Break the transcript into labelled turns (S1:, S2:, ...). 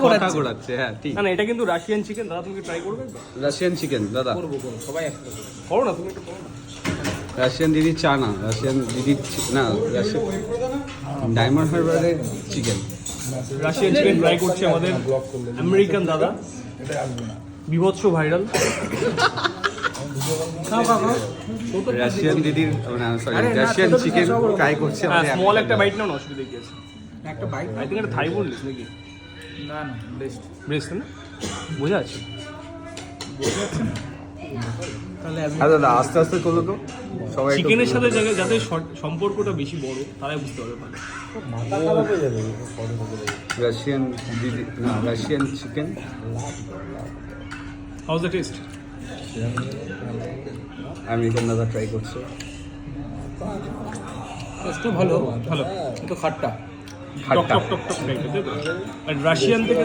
S1: কথা ঘোরাচ্ছে। হ্যাঁ ঠিক।
S2: না এটা কিন্তু রাশিয়ান চিকেন দাদা, তুমি ট্রাই করবে?
S1: রাশিয়ান চিকেন দাদা
S2: করবো সবাই একসাথে করো না, তুমি একটু করো না।
S1: রাশিয়ান দিদি চা না, রাশিয়ান দিদি না, রাশিয়ান ডায়মন্ড হারবারের চিকেন।
S2: রাশিয়ান চিকেন ট্রাই করছে আমাদের আমেরিকান দাদা, বিভৎস ভাইরাল।
S1: রাশিয়ান দিদির সরি রাশিয়ান চিকেন ট্রাই করছে।
S2: স্মল একটা বাইট নাও না, অসুবিধা কি আছে? একটা বাইট আই থিঙ্ক এটা থাই বললিস নাকি?
S3: না না, বেস্ট
S2: ব্রেস্ট না, বোঝা আছে।
S3: তাহলে
S1: হ্যাঁ দাদা আস্তে আস্তে করলো তো সবাই।
S2: চিকেনের সাথে যাদের সম্পর্কটা বেশি বড় তারাই বুঝতে পারবে ভালো।
S1: রাশিয়ান দিদি না, Russian chicken.
S2: House the test?
S1: American দাদা ট্রাই করছে।
S3: টেস্টও ভালো,
S2: ভালো,
S3: একটু খাট্টা।
S2: টক টক টক টক টাইপের, তাই তো? আর রাশিয়ান থেকে